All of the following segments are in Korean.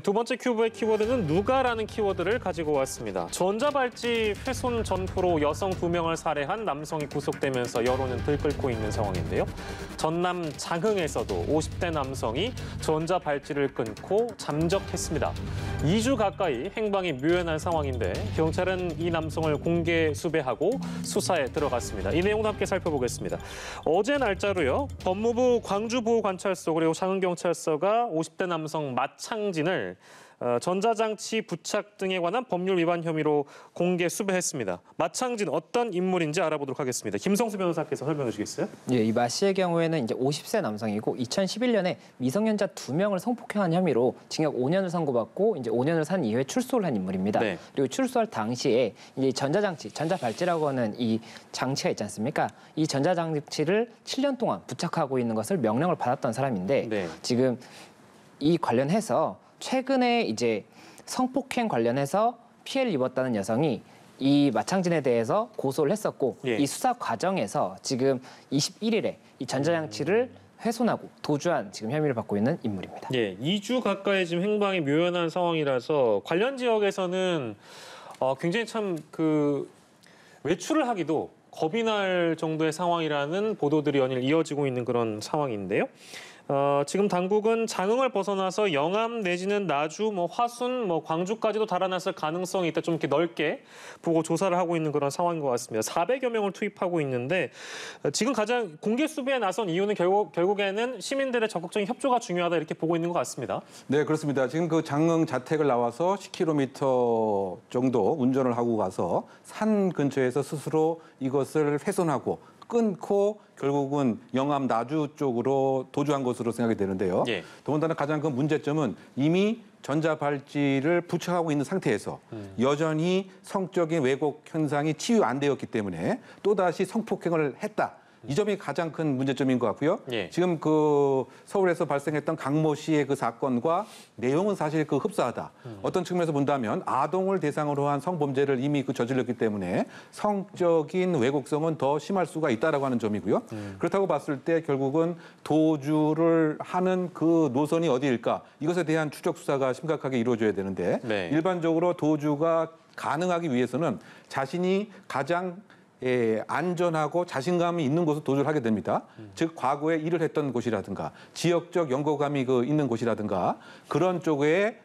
두 번째 큐브의 키워드는 누가라는 키워드를 가지고 왔습니다. 전자발찌 훼손 전후로 여성 2명을 살해한 남성이 구속되면서 여론은 들끓고 있는 상황인데요. 전남 장흥에서도 50대 남성이 전자발찌를 끊고 잠적했습니다. 2주 가까이 행방이 묘연한 상황인데 경찰은 이 남성을 공개 수배하고 수사에 들어갔습니다. 이 내용도 함께 살펴보겠습니다. 어제 날짜로요. 법무부 광주보호관찰소 그리고 장흥경찰서가 50대 남성 마창진을 전자장치 부착 등에 관한 법률 위반 혐의로 공개 수배했습니다. 마창진 어떤 인물인지 알아보도록 하겠습니다. 김성수 변호사께서 설명해 주시겠어요? 예, 이 마 씨의 경우에는 이제 50세 남성이고 2011년에 미성년자 2명을 성폭행한 혐의로 징역 5년을 선고받고 이제 5년을 산 이후에 출소를 한 인물입니다. 네. 그리고 출소할 당시에 이제 전자장치, 전자발찌라고 하는 이 장치가 있지 않습니까? 이 전자장치를 7년 동안 부착하고 있는 것을 명령을 받았던 사람인데 네. 지금 이 관련해서 최근에 이제 성폭행 관련해서 피해를 입었다는 여성이 이 마창진에 대해서 고소를 했었고 예. 이 수사 과정에서 지금 21일에 이 전자장치를 훼손하고 도주한 지금 혐의를 받고 있는 인물입니다. 예, 2주 가까이 지금 행방이 묘연한 상황이라서 관련 지역에서는 굉장히 참 외출을 하기도 겁이 날 정도의 상황이라는 보도들이 연일 이어지고 있는 그런 상황인데요. 지금 당국은 장흥을 벗어나서 영암 내지는 나주, 화순, 광주까지도 달아났을 가능성이 있다. 좀 이렇게 넓게 보고 조사를 하고 있는 그런 상황인 것 같습니다. 400여 명을 투입하고 있는데 지금 가장 공개 수배에 나선 이유는 결국에는 시민들의 적극적인 협조가 중요하다 이렇게 보고 있는 것 같습니다. 네, 그렇습니다. 지금 그 장흥 자택을 나와서 10km 정도 운전을 하고 가서 산 근처에서 스스로 이것을 훼손하고 끊고 결국은 영암 나주 쪽으로 도주한 것으로 생각이 되는데요. 예. 더군다나 가장 큰 문제점은 이미 전자발찌를 부착하고 있는 상태에서 여전히 성적인 왜곡 현상이 치유 안 되었기 때문에 또다시 성폭행을 했다. 이 점이 가장 큰 문제점인 것 같고요. 예. 지금 서울에서 발생했던 강모 씨의 그 사건과 내용은 사실 흡사하다. 어떤 측면에서 본다면 아동을 대상으로 한 성범죄를 이미 저질렀기 때문에 성적인 왜곡성은 더 심할 수가 있다라고 하는 점이고요. 그렇다고 봤을 때 결국은 도주를 하는 그 노선이 어디일까? 이것에 대한 추적 수사가 심각하게 이루어져야 되는데 네. 일반적으로 도주가 가능하기 위해서는 자신이 가장 안전하고 자신감이 있는 곳으로 도주를 하게 됩니다. 즉 과거에 일을 했던 곳이라든가 지역적 연고감이 있는 곳이라든가 그런 쪽에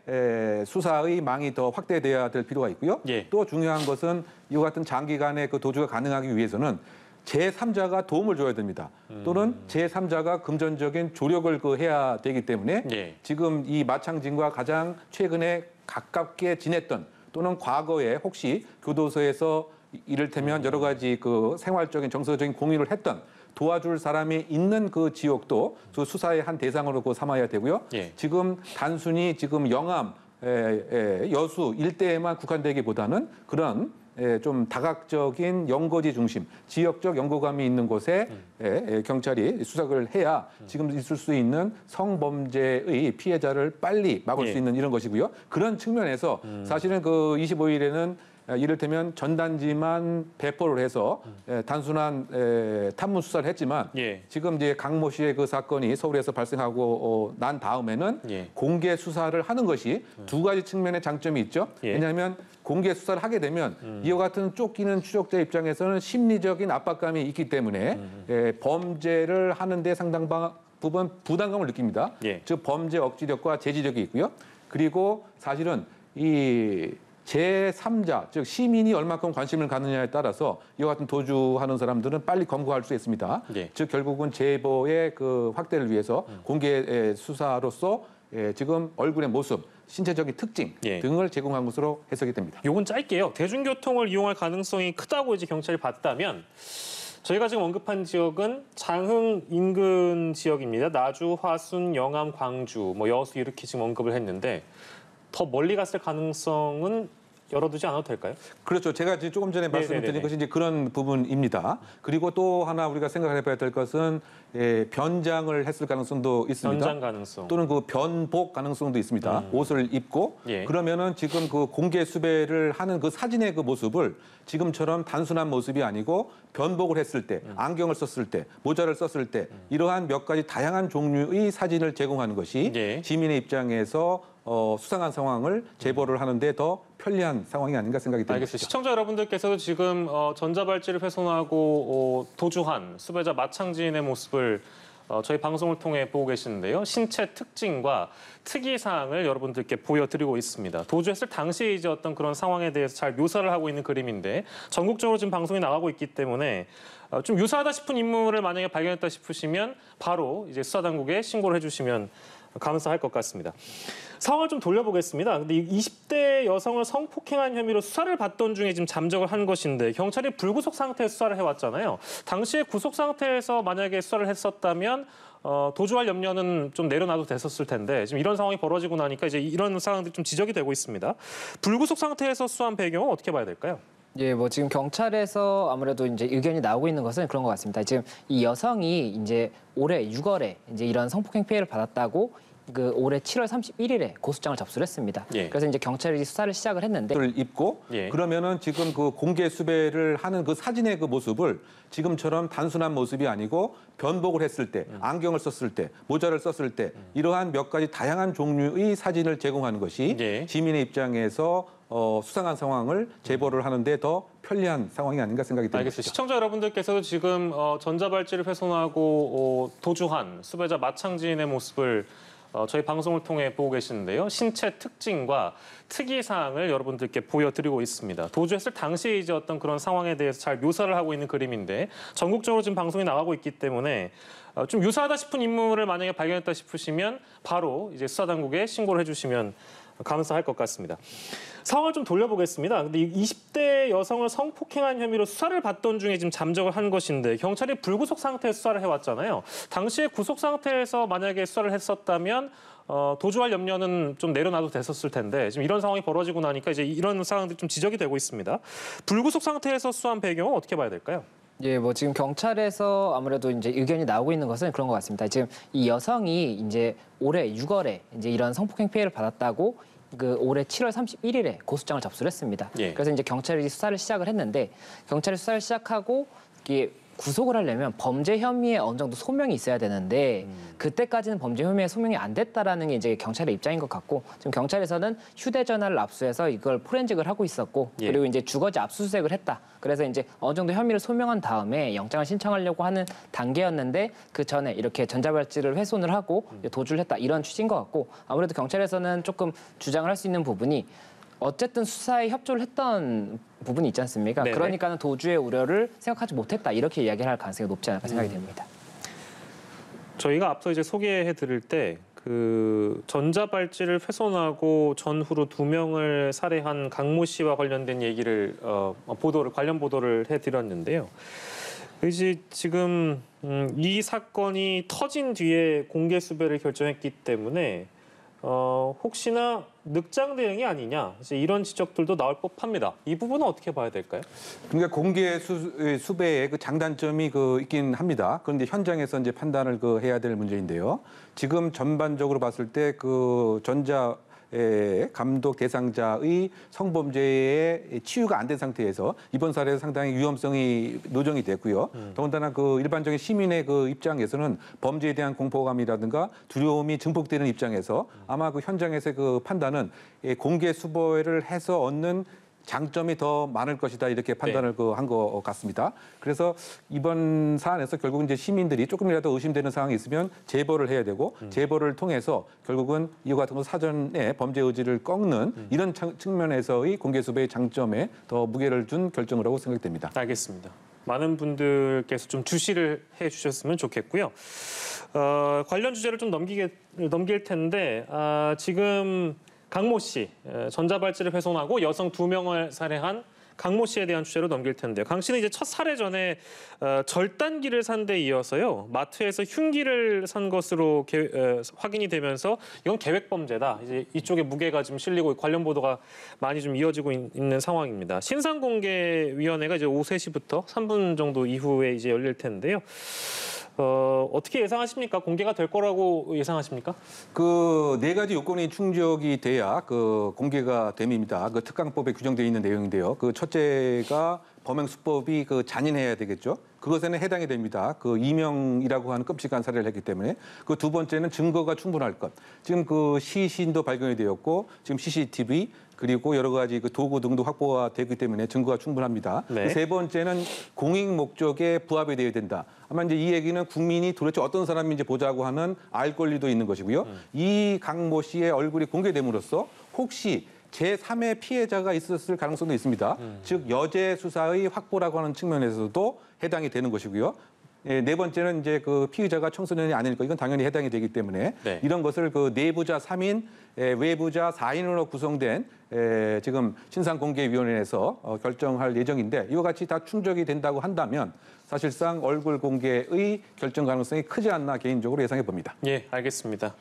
수사의 망이 더 확대돼야 될 필요가 있고요. 예. 또 중요한 것은 이와 같은 장기간의 도주가 가능하기 위해서는 제3자가 도움을 줘야 됩니다. 또는 제3자가 금전적인 조력을 해야 되기 때문에 예. 지금 이 마창진과 가장 최근에 가깝게 지냈던 또는 과거에 혹시 교도소에서 이를테면 여러 가지 생활적인 정서적인 공유를 했던 도와줄 사람이 있는 그 지역도 수사의 한 대상으로 삼아야 되고요. 예. 지금 단순히 지금 영암, 여수 일대에만 국한되기보다는 그런 좀 다각적인 연고지 중심, 지역적 연고감이 있는 곳에 경찰이 수색을 해야 지금 있을 수 있는 성범죄의 피해자를 빨리 막을 예. 수 있는 이런 것이고요. 그런 측면에서 사실은 25일에는 이를테면 전단지만 배포를 해서 단순한 탐문 수사를 했지만 예. 지금 이제 강모 씨의 그 사건이 서울에서 발생하고 난 다음에는 예. 공개 수사를 하는 것이 두 가지 측면의 장점이 있죠. 예. 왜냐하면 공개 수사를 하게 되면 이와 같은 쫓기는 추적자 입장에서는 심리적인 압박감이 있기 때문에 범죄를 하는데 상당 부분 부담감을 느낍니다. 예. 즉 범죄 억지력과 제지력이 있고요. 그리고 사실은 이 제3자, 즉 시민이 얼마큼 관심을 갖느냐에 따라서 이와 같은 도주하는 사람들은 빨리 검거할 수 있습니다. 예. 즉 결국은 제보의 확대를 위해서 공개 수사로서 지금 얼굴의 모습, 신체적인 특징 예. 등을 제공한 것으로 해석이 됩니다. 요건 짧게요. 대중교통을 이용할 가능성이 크다고 이제 경찰이 봤다면 저희가 지금 언급한 지역은 장흥 인근 지역입니다. 나주, 화순, 영암, 광주, 여수 이렇게 지금 언급을 했는데 더 멀리 갔을 가능성은 열어두지 않아도 될까요? 그렇죠. 제가 지금 조금 전에 말씀드린 것이 이제 그런 부분입니다. 그리고 또 하나 우리가 생각을 해봐야 될 것은 변장을 했을 가능성도 있습니다. 변장 가능성. 또는 변복 가능성도 있습니다. 옷을 입고 예. 그러면은 지금 공개 수배를 하는 사진의 모습을 지금처럼 단순한 모습이 아니고 변복을 했을 때, 안경을 썼을 때, 모자를 썼을 때 이러한 몇 가지 다양한 종류의 사진을 제공하는 것이 예. 시민의 입장에서 수상한 상황을 제보를 하는데 더 편리한 상황이 아닌가 생각이 듭니다. 알겠습니다. 시청자 여러분들께서도 지금 전자발찌를 훼손하고 도주한 수배자 마창진의 모습을 저희 방송을 통해 보고 계시는데요. 신체 특징과 특이사항을 여러분들께 보여드리고 있습니다. 도주했을 당시에 이제 어떤 그런 상황에 대해서 잘 묘사를 하고 있는 그림인데 전국적으로 지금 방송이 나가고 있기 때문에 좀 유사하다 싶은 인물을 만약에 발견했다 싶으시면 바로 이제 수사당국에 신고를 해주시면 감사할 것 같습니다. 상황을 좀 돌려보겠습니다. 근데 20대 여성을 성폭행한 혐의로 수사를 받던 중에 지금 잠적을 한 것인데 경찰이 불구속 상태에서 수사를 해왔잖아요. 당시에 구속 상태에서 만약에 수사를 했었다면 도주할 염려는 좀 내려놔도 됐었을 텐데 지금 이런 상황이 벌어지고 나니까 이제 이런 상황들이 좀 지적이 되고 있습니다. 불구속 상태에서 수사한 배경은 어떻게 봐야 될까요? 예, 뭐 지금 경찰에서 아무래도 이제 의견이 나오고 있는 것은 그런 것 같습니다. 지금 이 여성이 이제 올해 6월에 이제 이런 성폭행 피해를 받았다고 올해 7월 31일에 고소장을 접수를 했습니다. 예. 그래서 이제 경찰이 수사를 시작을 했는데 를 입고 예. 그러면은 지금 그 공개 수배를 하는 그 사진의 그 모습을 지금처럼 단순한 모습이 아니고 변복을 했을 때, 안경을 썼을 때, 모자를 썼을 때 이러한 몇 가지 다양한 종류의 사진을 제공하는 것이 예. 시민의 입장에서 수상한 상황을 제보를 하는데 더 편리한 상황이 아닌가 생각이 듭니다. 알겠습니다. 시청자 여러분들께서도 지금 전자발찌를 훼손하고 도주한 수배자 마창진의 모습을 저희 방송을 통해 보고 계시는데요. 신체 특징과 특이사항을 여러분들께 보여드리고 있습니다. 도주했을 당시에 이제 어떤 그런 상황에 대해서 잘 묘사를 하고 있는 그림인데 전국적으로 지금 방송이 나가고 있기 때문에 좀 유사하다 싶은 인물을 만약에 발견했다 싶으시면 바로 이제 수사당국에 신고를 해주시면 감사할 것 같습니다. 상황을 좀 돌려보겠습니다. 근데 20대 여성을 성폭행한 혐의로 수사를 받던 중에 지금 잠적을 한 것인데 경찰이 불구속 상태에서 수사를 해왔잖아요. 당시에 구속 상태에서 만약에 수사를 했었다면 도주할 염려는 좀 내려놔도 됐었을 텐데 지금 이런 상황이 벌어지고 나니까 이제 이런 상황들이 좀 지적이 되고 있습니다. 불구속 상태에서 수사한 배경은 어떻게 봐야 될까요? 예, 뭐 지금 경찰에서 아무래도 이제 의견이 나오고 있는 것은 그런 것 같습니다. 지금 이 여성이 이제 올해 6월에 이제 이런 성폭행 피해를 받았다고 올해 7월 31일에 고소장을 접수를 했습니다. 예. 그래서 이제 경찰이 수사를 시작을 했는데 경찰이 수사를 시작하고 이게 구속을 하려면 범죄 혐의에 어느 정도 소명이 있어야 되는데 그때까지는 범죄 혐의에 소명이 안 됐다라는 게 이제 경찰의 입장인 것 같고 지금 경찰에서는 휴대전화를 압수해서 이걸 포렌식을 하고 있었고 예. 그리고 이제 주거지 압수수색을 했다. 그래서 이제 어느 정도 혐의를 소명한 다음에 영장을 신청하려고 하는 단계였는데 그 전에 이렇게 전자발찌를 훼손을 하고 도주를 했다 이런 취지인 것 같고 아무래도 경찰에서는 조금 주장을 할 수 있는 부분이 어쨌든 수사에 협조를 했던 부분이 있지 않습니까? 네네. 그러니까는 도주의 우려를 생각하지 못했다 이렇게 이야기를 할 가능성이 높지 않을까 생각이 됩니다. 저희가 앞서 이제 소개해 드릴 때 그 전자발찌를 훼손하고 전후로 2명을 살해한 강모 씨와 관련된 얘기를 관련 보도를 해드렸는데요. 이제 지금 이 사건이 터진 뒤에 공개 수배를 결정했기 때문에 혹시나 늑장 대응이 아니냐 이제 이런 지적들도 나올 법합니다. 이 부분은 어떻게 봐야 될까요? 그러니까 공개 수배의 그 장단점이 있긴 합니다. 그런데 현장에서 이제 판단을 해야 될 문제인데요. 지금 전반적으로 봤을 때 전자 감독 대상자의 성범죄에 치유가 안 된 상태에서 이번 사례에서 상당히 위험성이 노정이 됐고요. 더군다나 일반적인 시민의 입장에서는 범죄에 대한 공포감이라든가 두려움이 증폭되는 입장에서 아마 현장에서의 판단은 공개 수배를 해서 얻는 장점이 더 많을 것이다 이렇게 판단을 한 것 같습니다. 그래서 이번 사안에서 결국 이제 시민들이 조금이라도 의심되는 상황이 있으면 제보를 해야 되고 제보를 통해서 결국은 이와 같은 사전에 범죄 의지를 꺾는 이런 측면에서의 공개 수배의 장점에 더 무게를 준 결정이라고 생각됩니다. 알겠습니다. 많은 분들께서 좀 주시를 해주셨으면 좋겠고요. 관련 주제를 좀 넘길 텐데 지금 강모 씨, 전자발찌를 훼손하고 여성 2명을 살해한 강모 씨에 대한 주제로 넘길 텐데요. 강 씨는 이제 첫 살해 전에 절단기를 산 데 이어서요. 마트에서 흉기를 산 것으로 확인이 되면서 이건 계획 범죄다. 이제 이쪽에 무게가 좀 실리고 관련 보도가 많이 좀 이어지고 있는 상황입니다. 신상공개위원회가 이제 오후 3시부터 3분 정도 이후에 이제 열릴 텐데요. 어떻게 예상하십니까? 공개가 될 거라고 예상하십니까? 4가지 요건이 충족이 돼야 공개가 됨입니다. 특강법에 규정되어 있는 내용인데요. 첫째가 범행 수법이 그 잔인해야 되겠죠. 그것에는 해당이 됩니다. 그 이명이라고 하는 끔찍한 살해를 했기 때문에. 그 두 번째는 증거가 충분할 것. 지금 그 시신도 발견이 되었고 지금 CCTV 그리고 여러 가지 그 도구 등도 확보가 되기 때문에 증거가 충분합니다. 네. 그 세 번째는 공익 목적에 부합이 되어야 된다. 아마 이제 이 얘기는 국민이 도대체 어떤 사람인지 보자고 하는 알 권리도 있는 것이고요. 이 강모 씨의 얼굴이 공개됨으로써 혹시 제3의 피해자가 있었을 가능성도 있습니다. 즉 여죄 수사의 확보라고 하는 측면에서도 해당이 되는 것이고요. 예, 네 번째는 이제 그 피의자가 청소년이 아니니까 이건 당연히 해당이 되기 때문에 네. 이런 것을 그 내부자 3인, 외부자 4인으로 구성된 지금 신상공개위원회에서 결정할 예정인데 이와 같이 다 충족이 된다고 한다면 사실상 얼굴 공개의 결정 가능성이 크지 않나 개인적으로 예상해 봅니다. 예, 알겠습니다.